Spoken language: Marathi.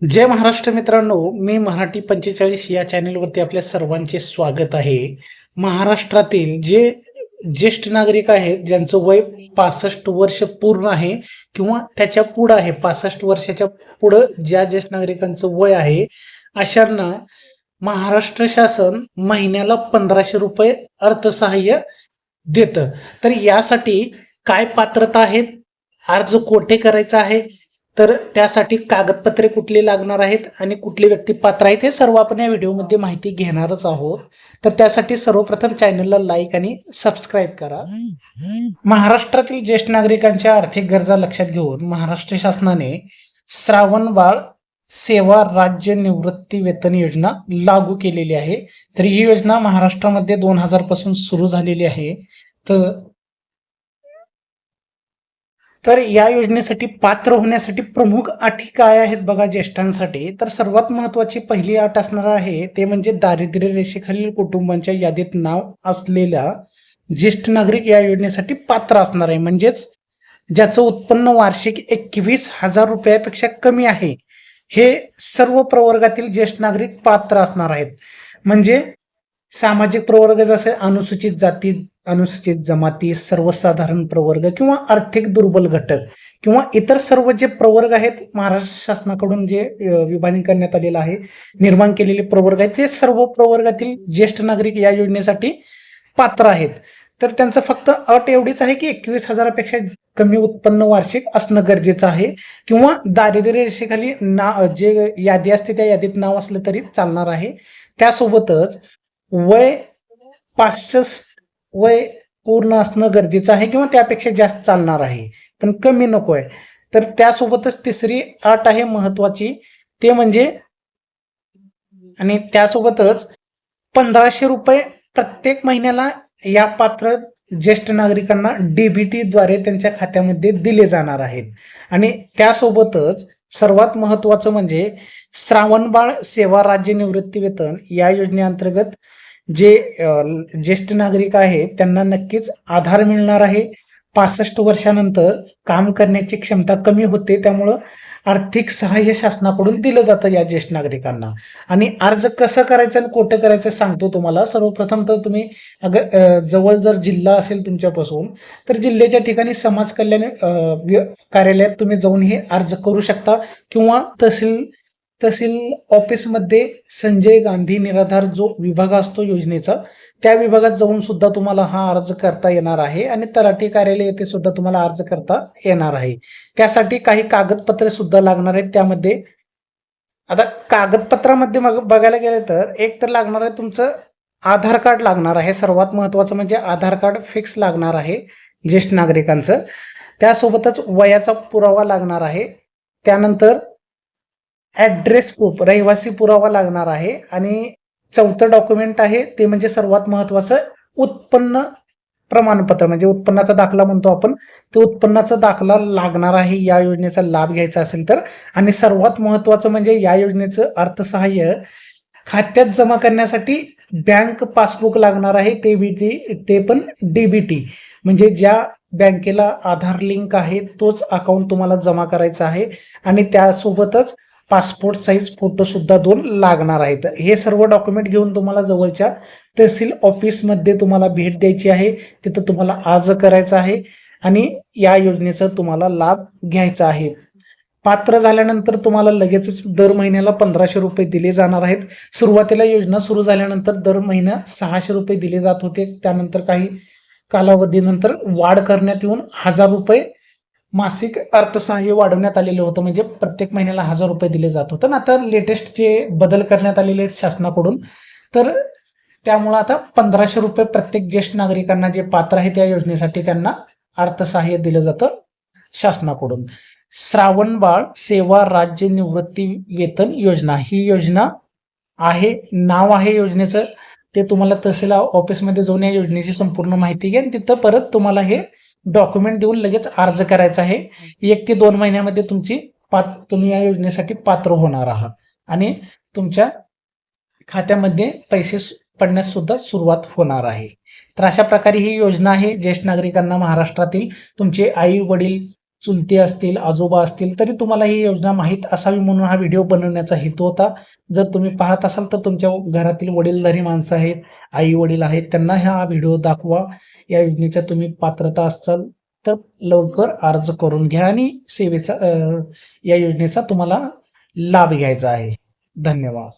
जय महाराष्ट्र मित्रांनो, मी मराठी 45 या चॅनेलवरती आपल्या सर्वांचे स्वागत आहे. महाराष्ट्रातील जे ज्येष्ठ नागरिक आहेत, ज्यांचं वय 65 वर्ष पूर्ण आहे किंवा त्याच्या पुढं आहे, 65 वर्षाच्या पुढं ज्या ज्येष्ठ नागरिकांचं वय आहे, अशांना महाराष्ट्र शासन महिन्याला ₹1500 अर्थसहाय्य देतं. तर यासाठी काय पात्रता आहेत? अर्ज कोठे करायचा आहे? तर त्यासाठी कागदपत्रे कुठली लागणार आहेत आणि कुठली व्यक्ती पात्र आहेत हे सर्व आपण या व्हिडिओमध्ये माहिती घेणारच आहोत. तर त्यासाठी सर्वप्रथम चॅनलला लाईक आणि सबस्क्राईब करा. महाराष्ट्रातील ज्येष्ठ नागरिकांच्या आर्थिक गरजा लक्षात घेऊन महाराष्ट्र शासनाने श्रावणबाळ सेवा राज्य निवृत्ती वेतन योजना लागू केलेली आहे. तर ही योजना महाराष्ट्रामध्ये 2000 पासून सुरू झालेली आहे. तर या योजनेसाठी पात्र होण्यासाठी प्रमुख अटी काय आहेत बघा ज्येष्ठांसाठी. तर सर्वात महत्वाची पहिली अट असणार आहे ते म्हणजे दारिद्र्य रेषेखालील कुटुंबांच्या यादीत नाव असलेल्या ज्येष्ठ नागरिक या योजनेसाठी पात्र असणार आहे. म्हणजेच ज्याचं उत्पन्न वार्षिक 21,000 रुपयापेक्षा कमी आहे, हे सर्व प्रवर्गातील ज्येष्ठ नागरिक पात्र असणार आहेत. म्हणजे सामाजिक प्रवर्ग जसे अनुसूचित जाती, अनुसूचित जमाती, सर्वसाधारण प्रवर्ग किंवा आर्थिक दुर्बल घटक किंवा इतर सर्व जे प्रवर्ग आहेत, महाराष्ट्र शासनाकडून जे विभाजन करण्यात आलेलं आहे, निर्माण केलेले प्रवर्ग आहेत, ते सर्व प्रवर्गातील ज्येष्ठ नागरिक या योजनेसाठी पात्र आहेत. तर त्यांचं फक्त अट एवढीच आहे की 21,000पेक्षा कमी उत्पन्न वार्षिक असणं गरजेचं आहे किंवा दारिद्र्य रेषेखाली जे यादी असते त्या यादीत नाव असलं तरी चालणार आहे. त्यासोबतच वय 65 वय पूर्ण असणं गरजेचं आहे किंवा त्यापेक्षा जास्त चालणार आहे, पण कमी नको आहे. तर त्यासोबतच तिसरी अट आहे महत्वाची, ते म्हणजे आणि त्यासोबतच ₹1500 प्रत्येक महिन्याला या पात्र ज्येष्ठ नागरिकांना डीबीटी द्वारे त्यांच्या खात्यामध्ये दिले जाणार आहेत. आणि त्यासोबतच सर्वात महत्वाचं म्हणजे श्रावणबाळ सेवा राज्य निवृत्ती वेतन या योजनेअंतर्गत जे ज्येष्ठ नागरिक आहेत त्यांना नक्कीच आधार मिळणार आहे. 65 वर्षानंतर काम करण्याची क्षमता कमी होते, त्यामुळं आर्थिक सहाय्य शासनाकडून दिलं जातं या ज्येष्ठ नागरिकांना. आणि अर्ज कसं करायचं आणि कुठं करायचं सांगतो तुम्हाला. सर्वप्रथम तर तुम्ही जवळ जर जिल्हा असेल तुमच्यापासून, तर जिल्ह्याच्या ठिकाणी समाज कल्याण कार्यालयात तुम्ही जाऊन हे अर्ज करू शकता किंवा तहसील ऑफिसमध्ये संजय गांधी निराधार जो विभाग असतो योजनेचा, त्या विभागात जाऊन सुद्धा तुम्हाला हा अर्ज करता येणार आहे आणि तलाठी कार्यालय येथे सुद्धा तुम्हाला अर्ज करता येणार आहे. त्यासाठी काही कागदपत्रे सुद्धा लागणार आहेत. त्यामध्ये आता कागदपत्रामध्ये मग बघायला गेलं तर एक तर लागणार आहे तुमचं आधार कार्ड लागणार आहे. सर्वात महत्वाचं म्हणजे आधार कार्ड फिक्स लागणार आहे ज्येष्ठ नागरिकांचं. त्यासोबतच वयाचा पुरावा लागणार आहे. त्यानंतर ॲड्रेस प्रूफ रहिवासी पुरावा लागणार आहे. आणि चौथं डॉक्युमेंट आहे ते म्हणजे सर्वात महत्वाचं उत्पन्न प्रमाणपत्र, म्हणजे उत्पन्नाचा दाखला म्हणतो आपण, ते उत्पन्नाचा दाखला लागणार आहे या योजनेचा लाभ घ्यायचा असेल तर. आणि सर्वात महत्वाचं म्हणजे या योजनेचं अर्थसहाय्य खात्यात जमा करण्यासाठी बँक पासबुक लागणार आहे. ते पण डीबीटी, म्हणजे ज्या बँकेला आधार लिंक आहे तोच अकाउंट तुम्हाला जमा करायचा आहे. आणि त्यासोबतच पासपोर्ट साईज फोटो सुद्धा 2 लागणार आहेत. हे सर्व डॉक्युमेंट घेऊन तुम्हाला जवळच्या तहसील ऑफिसमध्ये तुम्हाला भेट द्यायची आहे. तिथं तुम्हाला अर्ज करायचा आहे आणि या योजनेचा तुम्हाला लाभ घ्यायचा आहे. पात्र झाल्यानंतर तुम्हाला लगेचच दर महिन्याला ₹1500 दिले जाणार आहेत. सुरुवातीला योजना सुरू झाल्यानंतर दर महिना ₹600 दिले जात होते. त्यानंतर काही कालावधीनंतर वाढ करण्यात येऊन ₹1000 मासिक अर्थसहाय्य वाढवण्यात आलेलं होतं. म्हणजे प्रत्येक महिन्याला ₹1000 दिले जात होतं. आणि आता लेटेस्ट जे बदल करण्यात आलेले आहेत शासनाकडून, तर त्यामुळे आता ₹1500 प्रत्येक ज्येष्ठ नागरिकांना जे पात्र आहे त्या योजनेसाठी त्यांना अर्थसहाय्य दिलं जातं शासनाकडून. श्रावणबाळ सेवा राज्य निवृत्ती वेतन योजना ही योजना आहे, नाव आहे योजनेचं. ते तुम्हाला तहसील ऑफिसमध्ये जाऊन या योजनेची संपूर्ण माहिती घ्या आणि तिथं परत तुम्हाला हे डॉक्युमेंट देऊन लगेच अर्ज करायचा आहे. 1 ते 2 महिन्यामध्ये तुम्ही या योजनेसाठी पात्र होणार आहात आणि तुमच्या खात्यामध्ये पैसे पडण्यास सुद्धा सुरुवात होणार आहे. तर अशा प्रकारे ही योजना आहे ज्येष्ठ नागरिकांना महाराष्ट्रातील. तुमचे आई वडील चुलते असतील, आजोबा असतील, तरी तुम्हाला ही योजना माहीत असावी म्हणून हा व्हिडिओ बनवण्याचा हेतू होता. जर तुम्ही पाहत असाल तर तुमच्या घरातील वडीलधारी माणसं आहेत, आई-वडील आहेत, त्यांना हा व्हिडिओ दाखवा. या योजनेच्या तुम्ही पात्रता असाल तर लवकर अर्ज करून घ्या आणि या योजनेचा तुम्हाला लाभ घ्यायचा आहे. धन्यवाद.